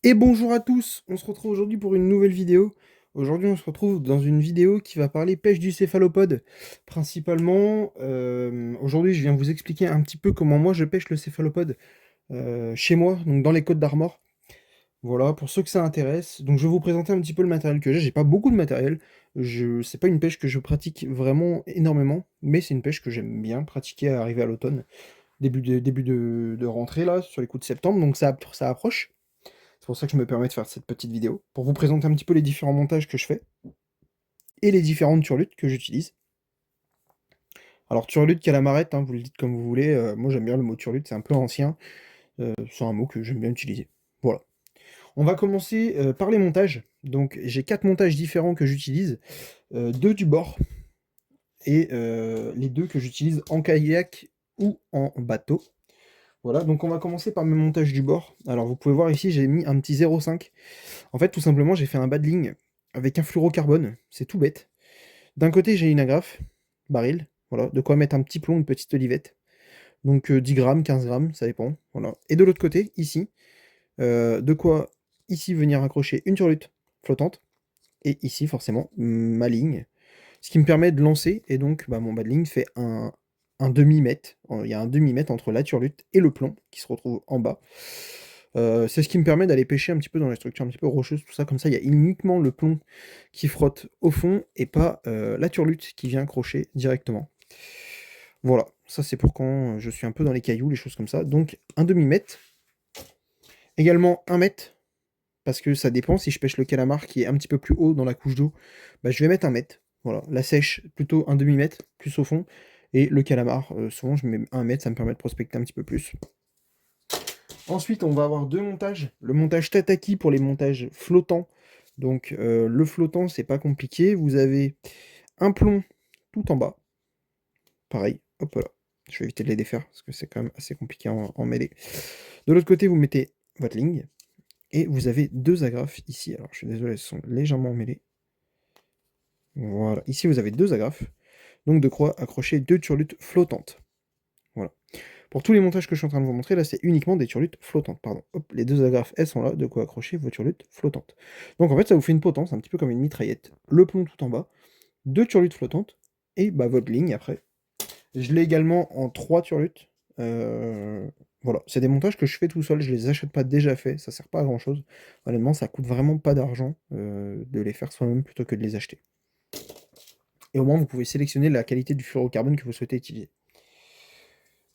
Et bonjour à tous, on se retrouve aujourd'hui pour une nouvelle vidéo. Aujourd'hui on se retrouve dans une vidéo qui va parler pêche du céphalopode. Principalement, aujourd'hui je viens vous expliquer un petit peu comment moi je pêche le céphalopode chez moi, donc dans les Côtes d'Armor. Voilà, pour ceux que ça intéresse. Donc je vais vous présenter un petit peu le matériel que j'ai pas beaucoup de matériel. C'est pas une pêche que je pratique vraiment énormément, mais c'est une pêche que j'aime bien pratiquer à arriver à l'automne. Début de rentrée là, sur les coups de septembre, donc ça approche. C'est pour ça que je me permets de faire cette petite vidéo, pour vous présenter un petit peu les différents montages que je fais, et les différentes turlutes que j'utilise. Alors turlute, calamarette, hein, vous le dites comme vous voulez, moi j'aime bien le mot turlute, c'est un peu ancien, c'est un mot que j'aime bien utiliser. Voilà. On va commencer par les montages. Donc j'ai 4 montages différents que j'utilise, 2 du bord, et les 2 que j'utilise en kayak ou en bateau. Voilà, donc on va commencer par mes montages du bord. Alors vous pouvez voir ici, j'ai mis un petit 0,5. En fait, tout simplement, j'ai fait un badling avec un fluorocarbone, c'est tout bête. D'un côté, j'ai une agrafe, baril, voilà, de quoi mettre un petit plomb, une petite olivette. Donc 10 grammes, 15 grammes, ça dépend. Voilà. Et de l'autre côté, ici, de quoi ici venir accrocher une turlute flottante. Et ici, forcément, ma ligne. Ce qui me permet de lancer, et donc bah, mon badling fait un demi-mètre. Il y a un demi-mètre entre la turlute et le plomb qui se retrouve en bas. C'est ce qui me permet d'aller pêcher un petit peu dans les structures un petit peu rocheuses, tout ça. Comme ça, il y a uniquement le plomb qui frotte au fond et pas la turlute qui vient accrocher directement. Voilà, ça c'est pour quand je suis un peu dans les cailloux, les choses comme ça. Donc un demi-mètre. Également un mètre, parce que ça dépend. Si je pêche le calamar qui est un petit peu plus haut dans la couche d'eau, bah, je vais mettre un mètre. Voilà, la sèche plutôt un demi-mètre, plus au fond. Et le calamar, souvent je mets un mètre, ça me permet de prospecter un petit peu plus. Ensuite, on va avoir deux montages. Le montage tataki pour les montages flottants. Donc, le flottant, c'est pas compliqué. Vous avez un plomb tout en bas. Pareil, hop là. Je vais éviter de les défaire parce que c'est quand même assez compliqué en mêler. De l'autre côté, vous mettez votre ligne. Et vous avez deux agrafes ici. Alors, je suis désolé, elles sont légèrement mêlées. Voilà. Ici, vous avez deux agrafes. Donc, de quoi accrocher deux turlutes flottantes. Voilà. Pour tous les montages que je suis en train de vous montrer, là, c'est uniquement des turlutes flottantes. Pardon. Hop, les deux agrafes, elles sont là, de quoi accrocher vos turlutes flottantes. Donc, en fait, ça vous fait une potence, un petit peu comme une mitraillette. Le plomb tout en bas, deux turlutes flottantes, et bah, votre ligne après. Je l'ai également en trois turlutes. Voilà, c'est des montages que je fais tout seul, je les achète pas déjà faits, ça sert pas à grand chose. Honnêtement, ça coûte vraiment pas d'argent de les faire soi-même plutôt que de les acheter. Et au moins, vous pouvez sélectionner la qualité du fluorocarbone que vous souhaitez utiliser.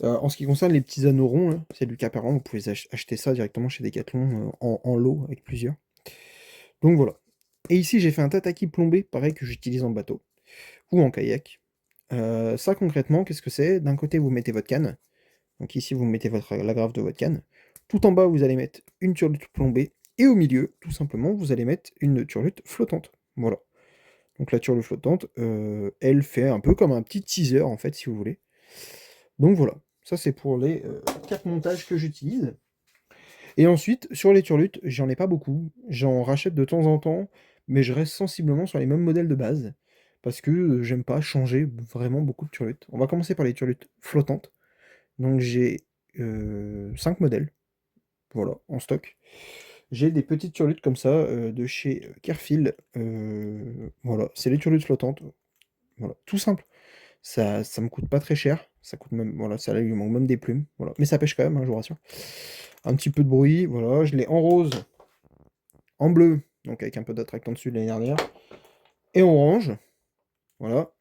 En ce qui concerne les petits anneaux ronds, là, c'est du Caperan, vous pouvez acheter ça directement chez Decathlon en lot avec plusieurs. Donc voilà. Et ici, j'ai fait un tataki plombé, pareil que j'utilise en bateau ou en kayak. Ça concrètement, qu'est-ce que c'est? D'un côté, vous mettez votre canne. Donc ici, vous mettez l'agrafe de votre canne. Tout en bas, vous allez mettre une turlute plombée. Et au milieu, tout simplement, vous allez mettre une turlute flottante. Voilà. Donc la turlute flottante, elle fait un peu comme un petit teaser, en fait, si vous voulez. Donc voilà. Ça, c'est pour les 4 montages que j'utilise. Et ensuite, sur les turlutes, j'en ai pas beaucoup. J'en rachète de temps en temps, mais je reste sensiblement sur les mêmes modèles de base. Parce que j'aime pas changer vraiment beaucoup de turlutes. On va commencer par les turlutes flottantes. Donc j'ai 5 modèles, voilà, en stock. J'ai des petites turlutes comme ça de chez Kerfil. Voilà, c'est les turlutes flottantes. Voilà, tout simple. Ça me coûte pas très cher. Ça coûte même, voilà, ça lui manque même des plumes. Voilà. Mais ça pêche quand même, hein, je vous rassure. Un petit peu de bruit, voilà. Je l'ai en rose, en bleu, donc avec un peu d'attractant dessus de l'année dernière, et en orange. Voilà.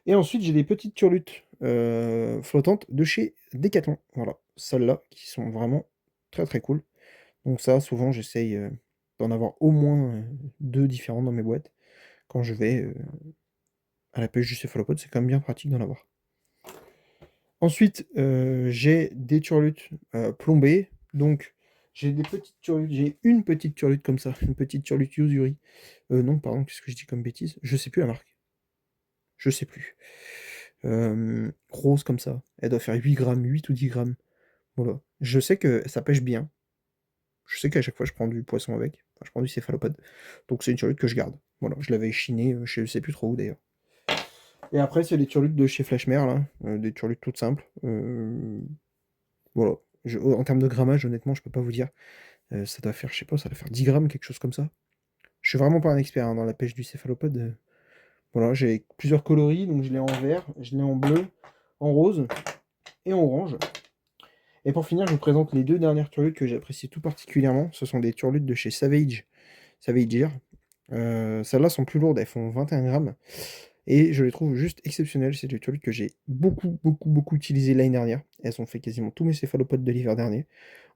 Et ensuite, j'ai des petites turlutes flottantes de chez Decathlon. Voilà, celles-là qui sont vraiment très très cool. Donc ça, souvent, j'essaye d'en avoir au moins 2 différentes dans mes boîtes. Quand je vais à la pêche du céphalopode, c'est quand même bien pratique d'en avoir. Ensuite, j'ai des turlutes plombées. Donc, j'ai des petites turlutes. J'ai une petite turlute comme ça, une petite turlute Yozuri. Non, pardon, qu'est-ce que je dis comme bêtise? Je sais plus la marque. Je sais plus. Rose comme ça. Elle doit faire 8 grammes, 8 ou 10 grammes. Voilà. Je sais que ça pêche bien. Je sais qu'à chaque fois, je prends du poisson avec. Enfin, je prends du céphalopode. Donc, c'est une turlute que je garde. Voilà, je l'avais chiné, je sais plus trop où d'ailleurs. Et après, c'est les turlutes de chez Flashmer, là. Des turlutes toutes simples. Voilà. En termes de grammage, honnêtement, je peux pas vous dire. Ça doit faire, je sais pas, ça doit faire 10 grammes, quelque chose comme ça. Je suis vraiment pas un expert hein, dans la pêche du céphalopode. Voilà, j'ai plusieurs coloris, donc je l'ai en vert, je l'ai en bleu, en rose et en orange. Et pour finir, je vous présente les deux dernières turlutes que j'apprécie tout particulièrement. Ce sont des turlutes de chez Savage, Savage Gear. Celles-là sont plus lourdes, elles font 21 grammes. Et je les trouve juste exceptionnelles. C'est des turlutes que j'ai beaucoup utilisées l'année dernière. Elles ont fait quasiment tous mes céphalopodes de l'hiver dernier.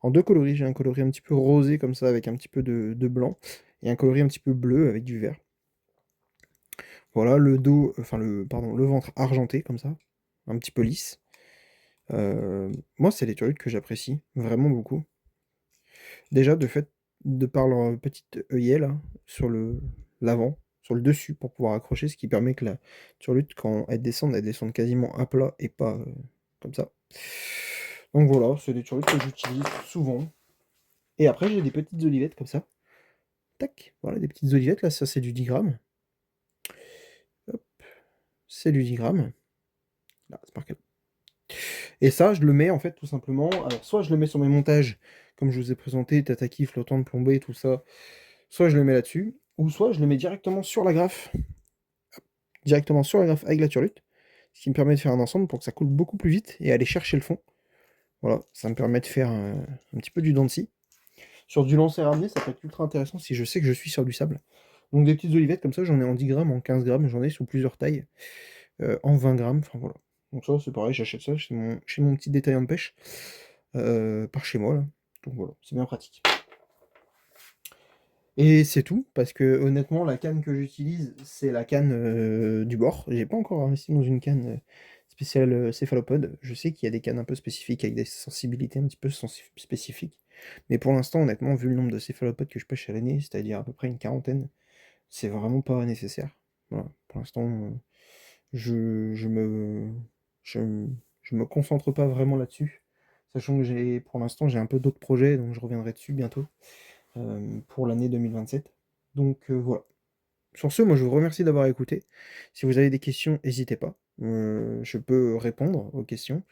En deux coloris, j'ai un coloris un petit peu rosé comme ça, avec un petit peu de blanc, et un coloris un petit peu bleu avec du vert. Voilà, le dos, enfin le ventre argenté comme ça, un petit peu lisse. Moi, c'est des turlutes que j'apprécie vraiment beaucoup. Déjà, de par leur petite œillet là, sur l'avant, sur le dessus, pour pouvoir accrocher, ce qui permet que la turlute, quand elle descende quasiment à plat et pas comme ça. Donc voilà, c'est des turlutes que j'utilise souvent. Et après, j'ai des petites olivettes comme ça. Tac, voilà, des petites olivettes, là, ça c'est du 10 grammes. Hop, c'est du 10 grammes. Là, c'est marqué. Et ça, je le mets en fait tout simplement. Alors, soit je le mets sur mes montages, comme je vous ai présenté, tataki, flottant de plombée, tout ça. Soit je le mets là-dessus, ou soit je le mets directement sur la graffe. Directement sur la graffe avec la turlute. Ce qui me permet de faire un ensemble pour que ça coule beaucoup plus vite et aller chercher le fond. Voilà, ça me permet de faire un petit peu du dents de scie. Sur du lancer ramené, ça peut être ultra intéressant si je sais que je suis sur du sable. Donc des petites olivettes comme ça, j'en ai en 10 grammes, en 15 grammes, j'en ai sous plusieurs tailles, en 20 grammes, enfin voilà. Donc ça, c'est pareil, j'achète ça chez mon petit détaillant de pêche, par chez moi, là. Donc voilà, c'est bien pratique. Et c'est tout, parce que honnêtement, la canne que j'utilise, c'est la canne du bord. J'ai pas encore investi dans une canne spéciale céphalopode. Je sais qu'il y a des cannes un peu spécifiques, avec des sensibilités un petit peu spécifiques. Mais pour l'instant, honnêtement, vu le nombre de céphalopodes que je pêche à l'année, c'est-à-dire à peu près une quarantaine, c'est vraiment pas nécessaire. Voilà. Pour l'instant, je me je, je me concentre pas vraiment là-dessus. Sachant que pour l'instant, j'ai un peu d'autres projets, donc je reviendrai dessus bientôt pour l'année 2027. Donc voilà. Sur ce, moi je vous remercie d'avoir écouté. Si vous avez des questions, n'hésitez pas. Je peux répondre aux questions,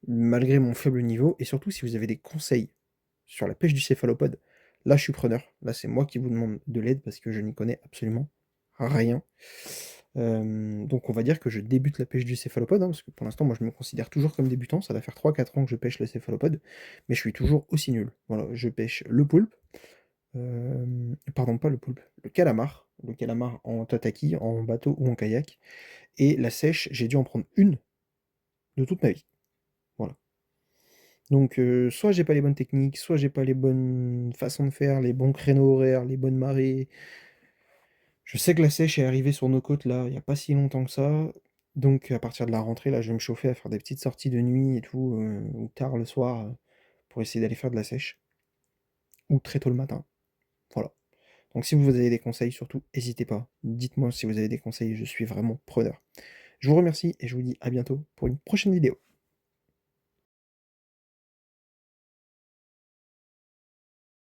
malgré mon faible niveau. Et surtout, si vous avez des conseils sur la pêche du céphalopode, là je suis preneur. Là c'est moi qui vous demande de l'aide parce que je n'y connais absolument rien. Donc on va dire que je débute la pêche du céphalopode, hein, parce que pour l'instant moi je me considère toujours comme débutant. Ça va faire 3-4 ans que je pêche le céphalopode, mais je suis toujours aussi nul. Voilà, je pêche le poulpe, pardon, pas le poulpe, le calamar en tataki, en bateau ou en kayak. Et la sèche, j'ai dû en prendre une de toute ma vie. Voilà. Donc, soit j'ai pas les bonnes techniques, soit j'ai pas les bonnes façons de faire, les bons créneaux horaires, les bonnes marées. Je sais que la sèche est arrivée sur nos côtes là, il y a pas si longtemps que ça. Donc, à partir de la rentrée, là, je vais me chauffer à faire des petites sorties de nuit et tout, ou tard le soir, pour essayer d'aller faire de la sèche. Ou très tôt le matin. Voilà. Donc si vous avez des conseils, surtout, n'hésitez pas. Dites-moi si vous avez des conseils, je suis vraiment preneur. Je vous remercie et je vous dis à bientôt pour une prochaine vidéo.